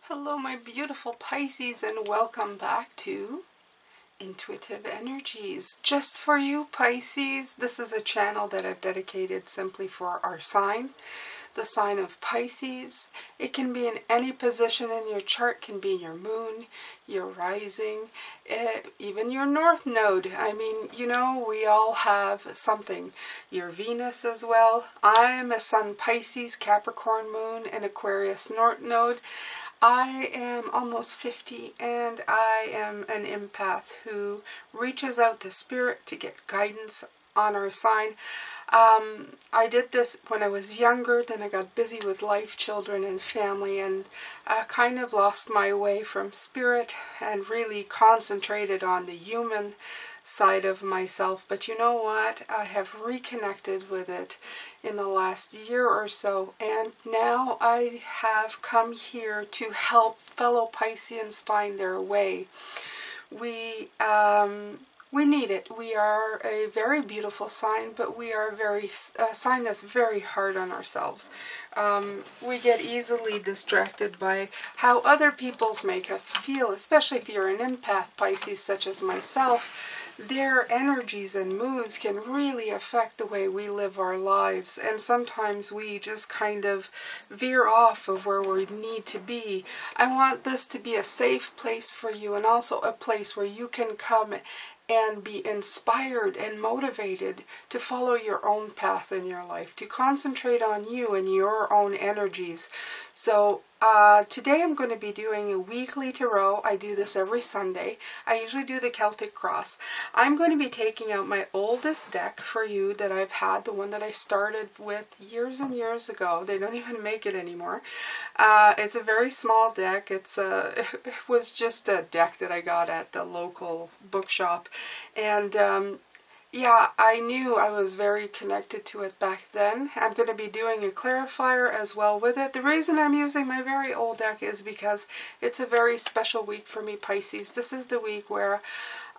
Hello my beautiful Pisces, and welcome back to Intuitive Energies. Just for you Pisces, this is a channel that I've dedicated simply for our sign, the sign of Pisces. It can be in any position in your chart, can be your moon, your rising, even your north node. I mean, you know, we all have something. Your Venus as well. I'm a Sun Pisces, Capricorn moon, and Aquarius north node. I am almost 50 and I am an empath who reaches out to spirit to get guidance on our sign. I did this when I was younger, then I got busy with life, children, and family, and I kind of lost my way from spirit and really concentrated on the human side of myself. But you know what? I have reconnected with it in the last year or so, and now I have come here to help fellow Pisceans find their way. We need it. We are a very beautiful sign, but we are a sign that's very hard on ourselves. We get easily distracted by how other people's make us feel, especially if you're an empath Pisces such as myself. Their energies and moods can really affect the way we live our lives, and sometimes we just kind of veer off of where we need to be. I want this to be a safe place for you, and also a place where you can come and be inspired and motivated to follow your own path in your life, to concentrate on you and your own energies. So today I'm going to be doing a weekly tarot. I do this every Sunday. I usually do the Celtic cross. I'm going to be taking out my oldest deck for you that I've had, the one that I started with years and years ago. They don't even make it anymore. It's a very small deck. It was just a deck that I got at the local bookshop. And yeah, I knew I was very connected to it back then. I'm going to be doing a clarifier as well with it. The reason I'm using my very old deck is because it's a very special week for me, Pisces. This is the week where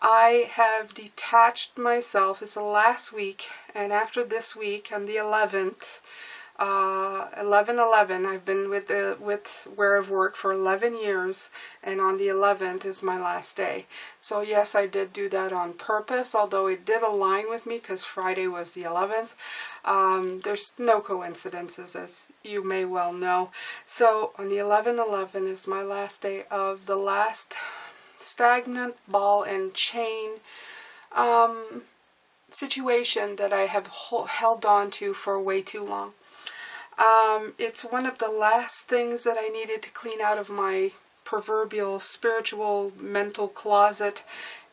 I have detached myself. It's the last week, and after this week, on the 11th, 11/11, I've been with where I've worked for 11 years, and on the 11th is my last day. So yes, I did do that on purpose, although it did align with me because Friday was the 11th. There's no coincidences, as you may well know. So on the 11/11 is my last day of the last stagnant ball and chain situation that I have held on to for way too long. It's one of the last things that I needed to clean out of my proverbial spiritual mental closet,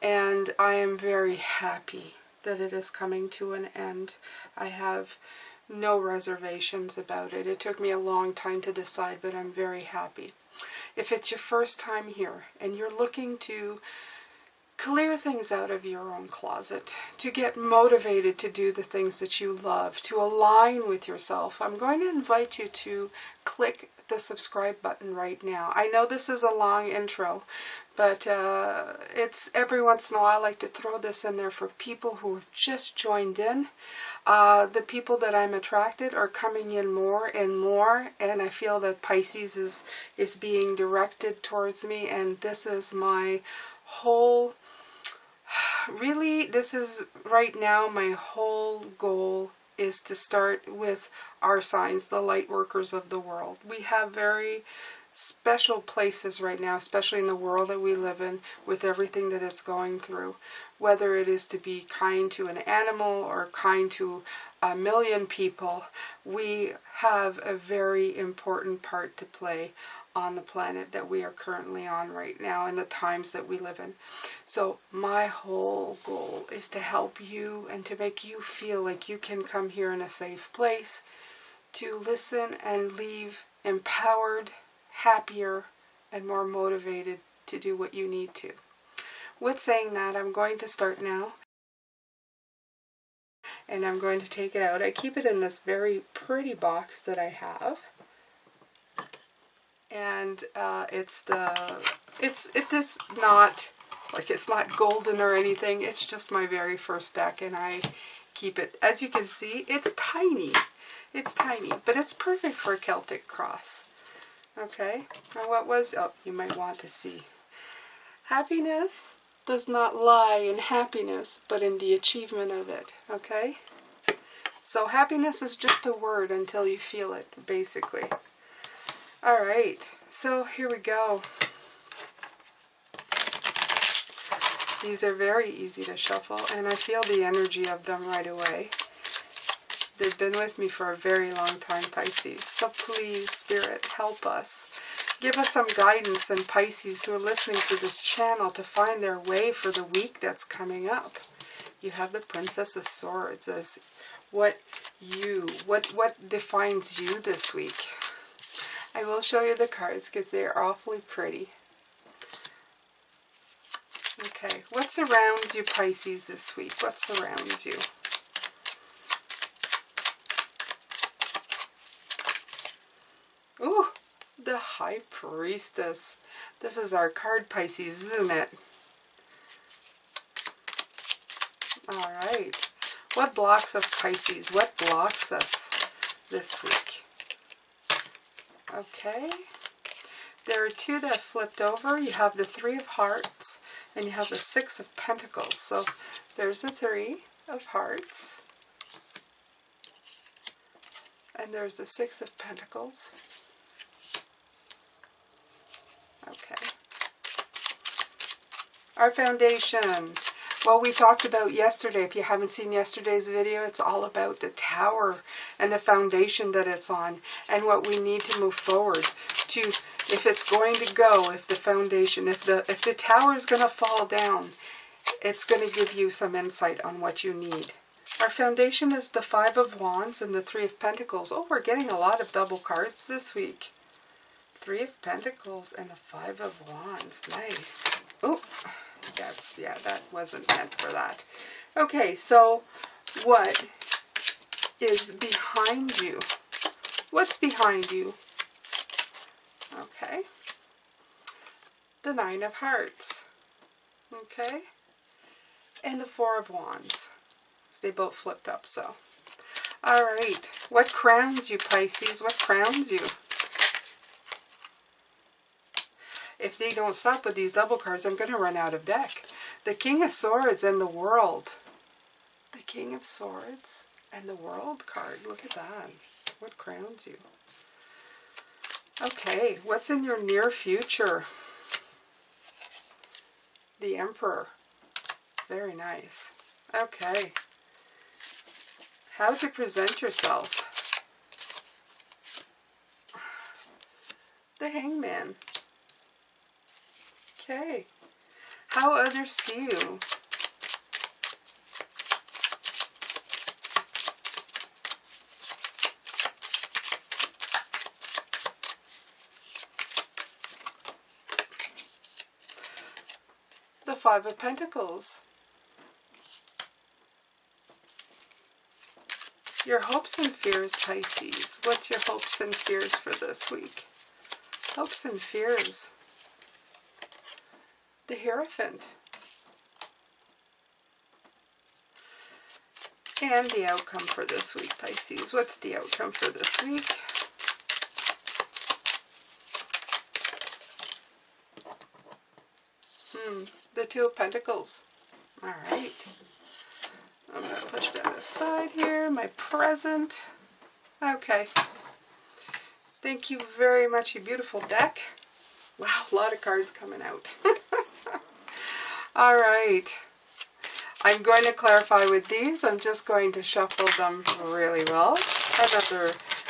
and I am very happy that it is coming to an end. I have no reservations about it. It took me a long time to decide, but I'm very happy. If it's your first time here and you're looking to clear things out of your own closet, to get motivated to do the things that you love, to align with yourself, I'm going to invite you to click the subscribe button right now. I know this is a long intro, but it's every once in a while I like to throw this in there for people who have just joined in. The people that I'm attracted are coming in more and more, and I feel that Pisces is being directed towards me, and this is my whole... Really, this is right now my whole goal is to start with our signs, the light workers of the world. We have very special places right now, especially in the world that we live in, with everything that it's going through. Whether it is to be kind to an animal or kind to a million people, we have a very important part to play on the planet that we are currently on right now and the times that we live in. So my whole goal is to help you and to make you feel like you can come here in a safe place to listen and leave empowered, happier, and more motivated to do what you need to. With saying that, I'm going to start now, and I'm going to take it out. I keep it in this very pretty box that I have. And it's not like, it's not golden or anything. It's just my very first deck, and I keep it. As you can see, it's tiny. It's tiny, but it's perfect for a Celtic cross. Okay, now what was, oh, you might want to see. Happiness does not lie in happiness, but in the achievement of it, okay? So happiness is just a word until you feel it, basically. All right, so here we go. These are very easy to shuffle, and I feel the energy of them right away. They've been with me for a very long time, Pisces. So please, Spirit, help us. Give us some guidance, and Pisces who are listening to this channel to find their way for the week that's coming up. You have the Princess of Swords as what defines you this week. I will show you the cards because they are awfully pretty. Okay, what surrounds you, Pisces, this week? What surrounds you? Ooh, the High Priestess. This is our card, Pisces, isn't it? All right. What blocks us, Pisces? What blocks us this week? Okay. There are two that flipped over. You have the Three of Hearts and you have the Six of Pentacles. So there's the Three of Hearts. And there's the Six of Pentacles. Okay. Our foundation. Well, we talked about yesterday. If you haven't seen yesterday's video, it's all about the tower and the foundation that it's on and what we need to move forward to, if it's going to go, if the foundation, if the tower is going to fall down, it's going to give you some insight on what you need. Our foundation is the Five of Wands and the Three of Pentacles. Oh, we're getting a lot of double cards this week. Three of Pentacles and the Five of Wands. Nice. Oh, yeah, that wasn't meant for that. Okay, so what is behind you? What's behind you? Okay. The Nine of Hearts. Okay. And the Four of Wands. So they both flipped up, so. All right. What crowns you, Pisces? What crowns you? If they don't stop with these double cards, I'm going to run out of deck. The King of Swords and the World. The King of Swords and the World card. Look at that. What crowns you? Okay, what's in your near future? The Emperor. Very nice. Okay. How to present yourself. The Hangman. Okay. How others see you. The Five of Pentacles. Your hopes and fears, Pisces. What's your hopes and fears for this week? Hopes and fears. The Hierophant. And the outcome for this week, Pisces. What's the outcome for this week? The Two of Pentacles. All right. I'm going to push that aside here. My present. Okay. Thank you very much, you beautiful deck. Wow, a lot of cards coming out. All right. I'm going to clarify with these. I'm just going to shuffle them really well.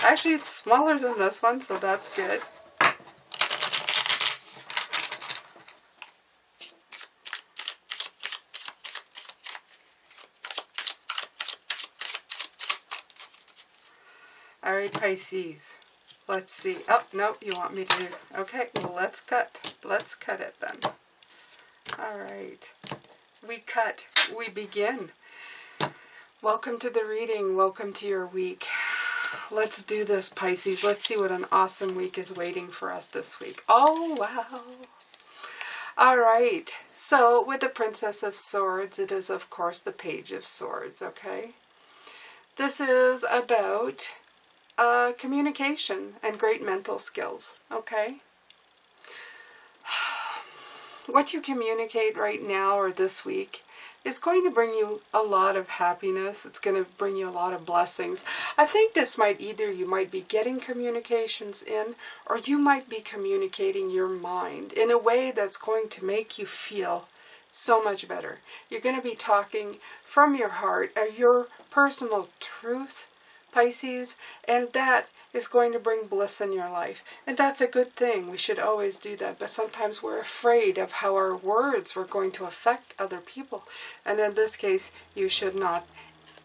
Actually, it's smaller than this one, so that's good. All right, Pisces. Let's see. Oh, no, you want me to... Okay, well, let's cut. Let's cut it then. All right. We cut. We begin. Welcome to the reading. Welcome to your week. Let's do this, Pisces. Let's see what an awesome week is waiting for us this week. Oh, wow. All right. So, with the Princess of Swords, it is, of course, the Page of Swords, okay? This is about communication and great mental skills, okay? What you communicate right now or this week is going to bring you a lot of happiness. It's going to bring you a lot of blessings. I think this might you might be getting communications in, or you might be communicating your mind in a way that's going to make you feel so much better. You're going to be talking from your heart, your personal truth, Pisces, and that is going to bring bliss in your life. And that's a good thing. We should always do that. But sometimes we're afraid of how our words were going to affect other people. And in this case, you should not.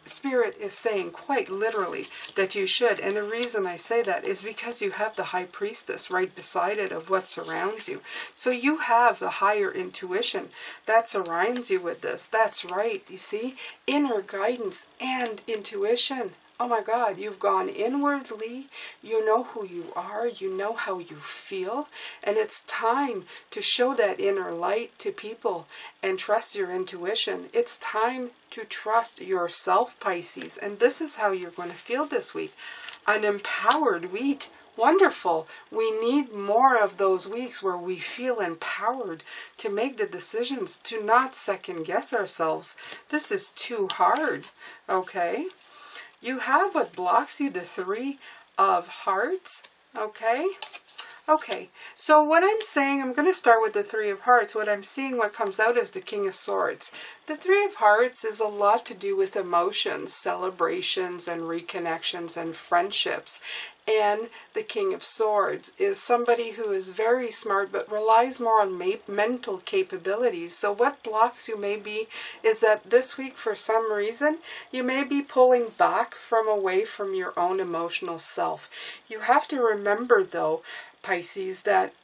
Spirit is saying quite literally that you should. And the reason I say that is because you have the High Priestess right beside it of what surrounds you. So you have the higher intuition that surrounds you with this. That's right. You see? Inner guidance and intuition. Oh my God, you've gone inwardly, you know who you are, you know how you feel, and it's time to show that inner light to people and trust your intuition. It's time to trust yourself, Pisces, and this is how you're going to feel this week. An empowered week. Wonderful. We need more of those weeks where we feel empowered to make the decisions, to not second guess ourselves. This is too hard, okay? You have what blocks you, the Three of Hearts, okay? Okay, so what I'm saying, I'm going to start with the Three of Hearts. What I'm seeing, what comes out is the King of Swords. The Three of Hearts is a lot to do with emotions, celebrations, and reconnections, and friendships. And the King of Swords is somebody who is very smart but relies more on mental capabilities. So what blocks you may be is that this week, for some reason, you may be pulling back from away from your own emotional self. You have to remember, though, Pisces, that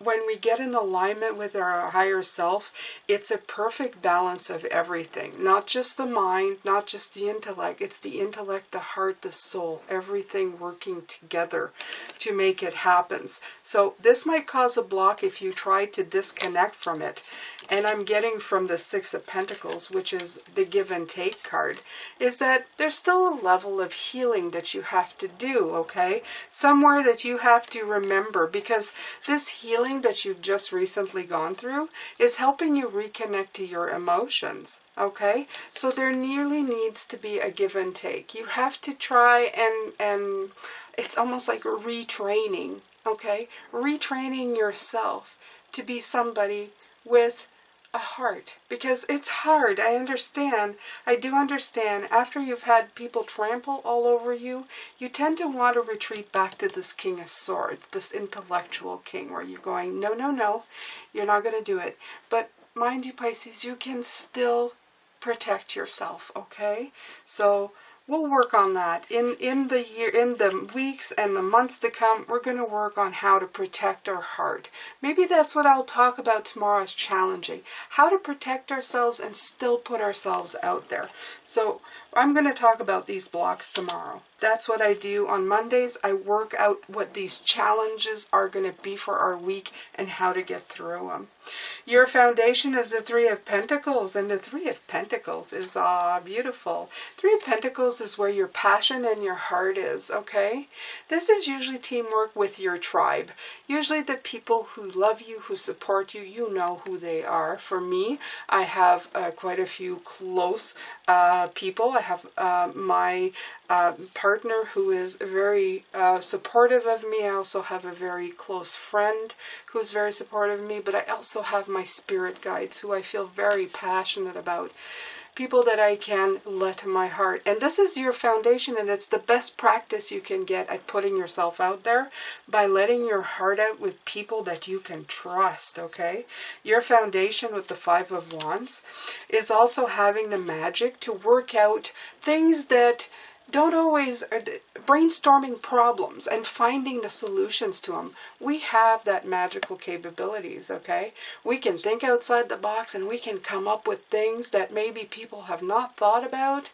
when we get in alignment with our higher self, it's a perfect balance of everything. Not just the mind, not just the intellect. It's the intellect, the heart, the soul, everything working together to make it happen. So this might cause a block if you try to disconnect from it. And I'm getting from the Six of Pentacles, which is the give and take card, is that there's still a level of healing that you have to do, okay? Somewhere that you have to remember, because this healing that you've just recently gone through is helping you reconnect to your emotions, okay? So there nearly needs to be a give and take. You have to try and it's almost like retraining, okay? Retraining yourself to be somebody with a heart, because it's hard. I understand. I do understand. After you've had people trample all over you, you tend to want to retreat back to this King of Swords, this intellectual king, where you're going, no, no, no, you're not going to do it. But mind you, Pisces, you can still protect yourself, okay? So we'll work on that. In the weeks and the months to come, we're going to work on how to protect our heart. Maybe that's what I'll talk about tomorrow as challenging. How to protect ourselves and still put ourselves out there. So I'm going to talk about these blocks tomorrow. That's what I do on Mondays. I work out what these challenges are going to be for our week and how to get through them. Your foundation is the Three of Pentacles, and the Three of Pentacles is beautiful. Three of Pentacles is where your passion and your heart is, okay? This is usually teamwork with your tribe. Usually the people who love you, who support you, you know who they are. For me, I have quite a few close people. I have my partner who is very supportive of me. I also have a very close friend who is very supportive of me, but I also have my spirit guides who I feel very passionate about. People that I can let my heart. And this is your foundation, and it's the best practice you can get at putting yourself out there by letting your heart out with people that you can trust, okay? Your foundation with the Five of Wands is also having the magic to work out things that don't always, brainstorming problems and finding the solutions to them. We have that magical capabilities, okay? We can think outside the box and we can come up with things that maybe people have not thought about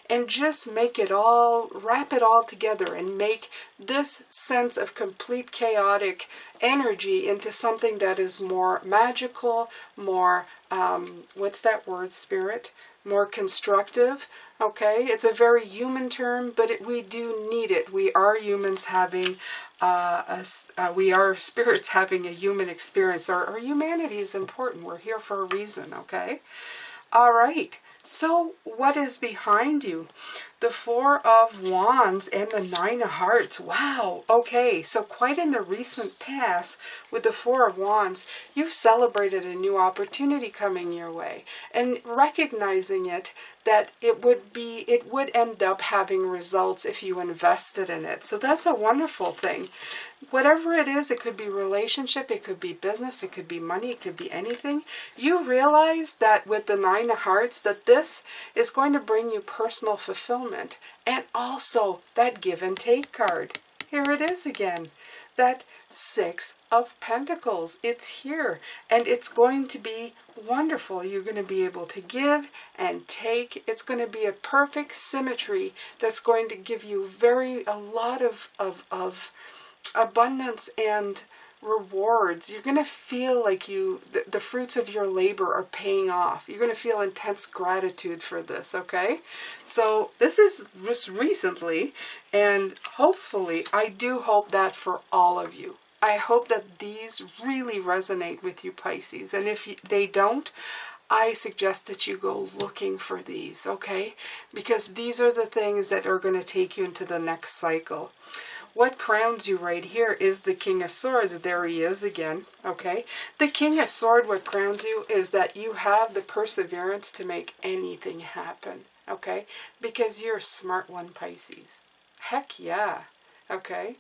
and just make it all, wrap it all together and make this sense of complete chaotic energy into something that is more magical, more, what's that word, spirit? more constructive. Okay, it's a very human term, but we do need it. We are humans having, we are spirits having a human experience. Our humanity is important. We're here for a reason, okay? All right, so what is behind you? The Four of Wands and the Nine of Hearts. Wow, okay, so quite in the recent past with the Four of Wands, you've celebrated a new opportunity coming your way and recognizing it, that it would end up having results if you invested in it. So that's a wonderful thing. Whatever it is, it could be relationship, it could be business, it could be money, it could be anything. You realize that with the Nine of Hearts, that this is going to bring you personal fulfillment. And also that give and take card. Here it is again. That Six of Pentacles. It's here. And it's going to be wonderful. You're going to be able to give and take. It's going to be a perfect symmetry that's going to give you a lot of abundance and rewards. You're going to feel like the fruits of your labor are paying off. You're going to feel intense gratitude for this, okay? So this is just recently, and hopefully, I do hope that for all of you. I hope that these really resonate with you, Pisces. And if they don't, I suggest that you go looking for these, okay? Because these are the things that are going to take you into the next cycle. What crowns you right here is the King of Swords. There he is again, okay? The King of Swords, what crowns you is that you have the perseverance to make anything happen, okay? Because you're a smart one, Pisces. Heck yeah, okay?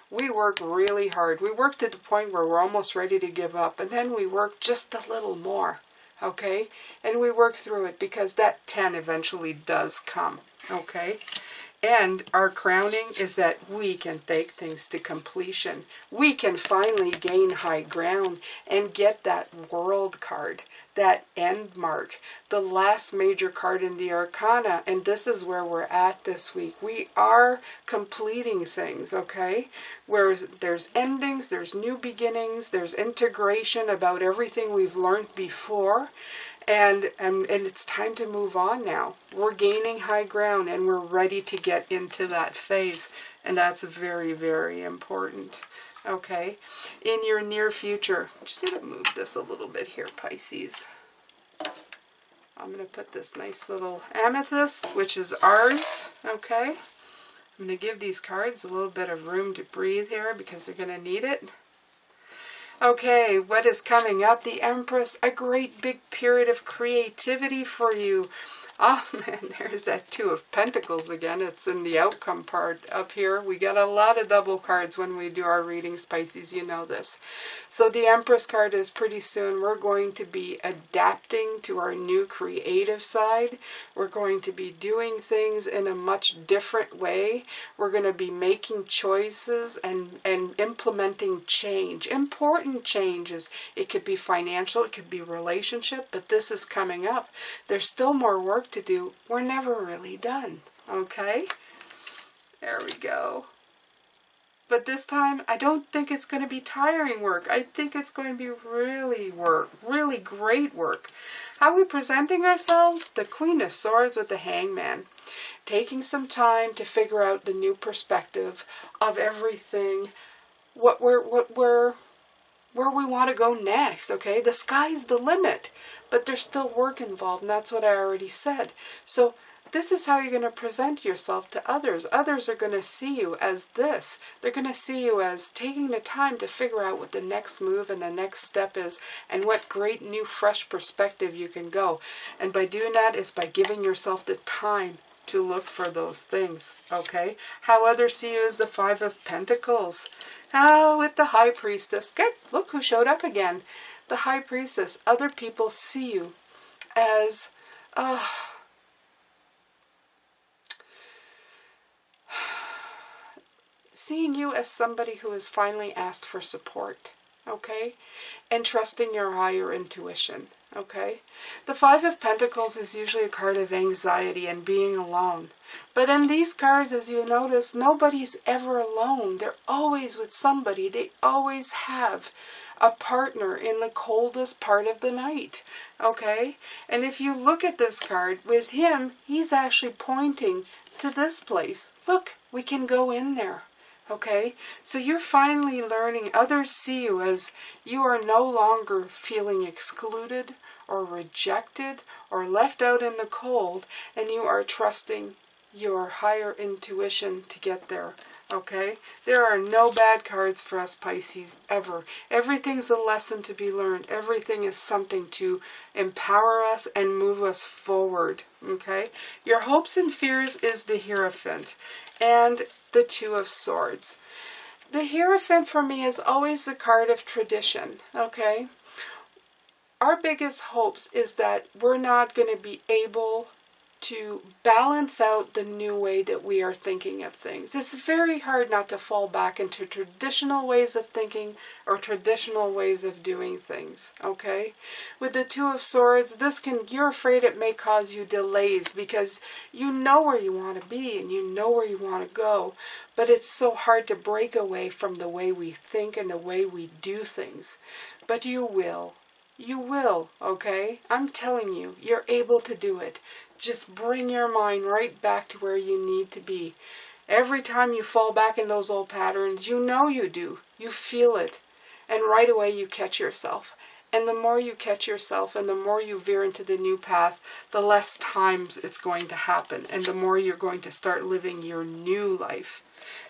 We work really hard. We work to the point where we're almost ready to give up, and then we work just a little more, okay? And we work through it because that 10 eventually does come, okay? And our crowning is that we can take things to completion. We can finally gain high ground and get that World card, that end mark, the last major card in the Arcana. And this is where we're at this week. We are completing things, okay? Whereas there's endings, there's new beginnings, there's integration about everything we've learned before. And it's time to move on now. We're gaining high ground and we're ready to get into that phase. And that's very, very important. Okay? In your near future, I'm just going to move this a little bit here, Pisces. I'm going to put this nice little amethyst, which is ours. Okay? I'm going to give these cards a little bit of room to breathe here because they're going to need it. Okay, what is coming up? The Empress, a great big period of creativity for you. Oh man, there's that Two of Pentacles again. It's in the outcome part up here. We get a lot of double cards when we do our readings, Pisces, you know this. So the Empress card is pretty soon. We're going to be adapting to our new creative side. We're going to be doing things in a much different way. We're going to be making choices and implementing change. Important changes. It could be financial, it could be relationship, but this is coming up. There's still more work to do. We're never really done, okay? There we go. But this time, I don't think it's going to be tiring work. I think it's going to be really great work. How are we presenting ourselves? The Queen of Swords with the Hangman. Taking some time to figure out the new perspective of everything, where we want to go next, okay? The sky's the limit, but there's still work involved, and that's what I already said. So this is how you're going to present yourself to others. Others are going to see you as this. They're going to see you as taking the time to figure out what the next move and the next step is, and what great new fresh perspective you can go. And by doing that is by giving yourself the time to look for those things, okay? How others see you is the Five of Pentacles. Oh, with the High Priestess. Good. Look who showed up again. The High Priestess. Other people see you as seeing you as somebody who has finally asked for support, okay? And trusting your higher intuition, okay? The Five of Pentacles is usually a card of anxiety and being alone. But in these cards, as you notice, nobody's ever alone. They're always with somebody. They always have a partner in the coldest part of the night, okay? And if you look at this card, with him, he's actually pointing to this place. Look, we can go in there, okay? So you're finally learning, others see you as you are no longer feeling excluded or rejected or left out in the cold, and you are trusting your higher intuition to get there, okay? There are no bad cards for us Pisces, ever. Everything's a lesson to be learned. Everything is something to empower us and move us forward, okay? Your hopes and fears is the Hierophant and the Two of Swords. The Hierophant for me is always the card of tradition, okay? Our biggest hopes is that we're not going to be able to balance out the new way that we are thinking of things. It's very hard not to fall back into traditional ways of thinking or traditional ways of doing things, okay? With the Two of Swords, you're afraid it may cause you delays because you know where you want to be and you know where you want to go, but it's so hard to break away from the way we think and the way we do things. But you will. You will, okay? I'm telling you, you're able to do it. Just bring your mind right back to where you need to be. Every time you fall back in those old patterns, you know you do. You feel it. And right away you catch yourself. And the more you catch yourself and the more you veer into the new path, the less times it's going to happen. And the more you're going to start living your new life.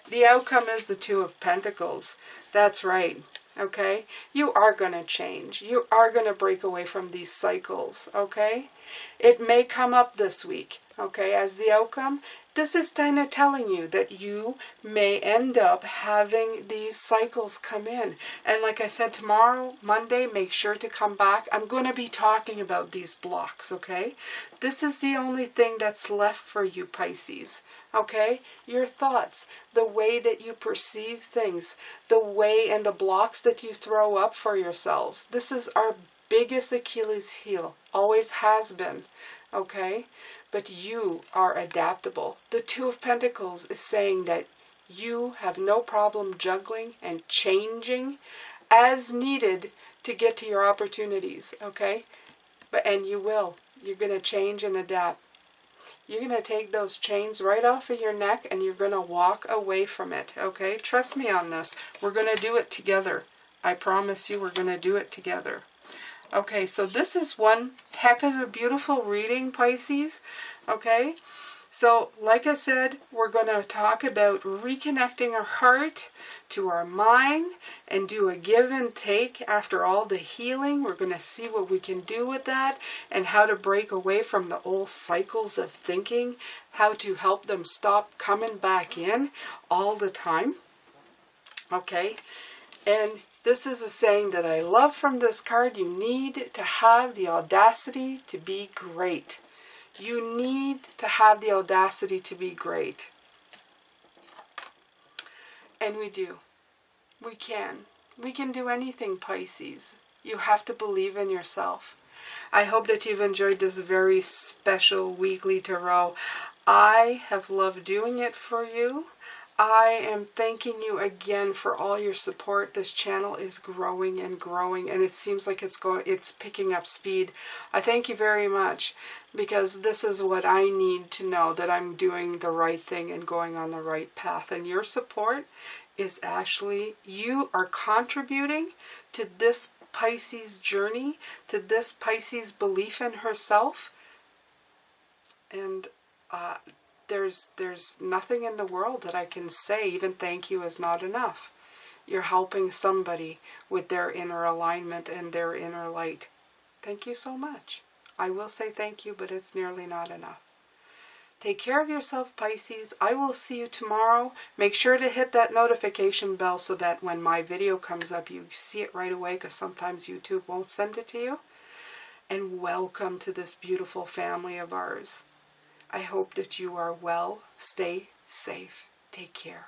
The outcome is the Two of Pentacles. That's right. Okay? You are going to change. You are going to break away from these cycles. Okay? It may come up this week. Okay? As the outcome, this is kind of telling you that you may end up having these cycles come in. And like I said, tomorrow, Monday, make sure to come back. I'm going to be talking about these blocks, okay? This is the only thing that's left for you, Pisces, okay? Your thoughts, the way that you perceive things, the way and the blocks that you throw up for yourselves. This is our biggest Achilles heel, always has been, okay? But you are adaptable. The Two of Pentacles is saying that you have no problem juggling and changing as needed to get to your opportunities, okay? And you will. You're going to change and adapt. You're going to take those chains right off of your neck and you're going to walk away from it, okay? Trust me on this. We're going to do it together. I promise you we're going to do it together. Okay, so this is one heck of a beautiful reading, Pisces, okay? So, like I said, we're going to talk about reconnecting our heart to our mind and do a give and take after all the healing. We're going to see what we can do with that and how to break away from the old cycles of thinking, how to help them stop coming back in all the time, okay? And this is a saying that I love from this card. You need to have the audacity to be great. You need to have the audacity to be great. And we do. We can. We can do anything, Pisces. You have to believe in yourself. I hope that you've enjoyed this very special weekly tarot. I have loved doing it for you. I am thanking you again for all your support. This channel is growing and growing, and it seems like it's picking up speed. I thank you very much, because this is what I need to know, that I'm doing the right thing and going on the right path. And your support is actually, you are contributing to this Pisces journey, to this Pisces belief in herself. And there's nothing in the world that I can say. Even thank you is not enough. You're helping somebody with their inner alignment and their inner light. Thank you so much. I will say thank you, but it's nearly not enough. Take care of yourself, Pisces. I will see you tomorrow. Make sure to hit that notification bell so that when my video comes up, you see it right away, because sometimes YouTube won't send it to you. And welcome to this beautiful family of ours. I hope that you are well. Stay safe. Take care.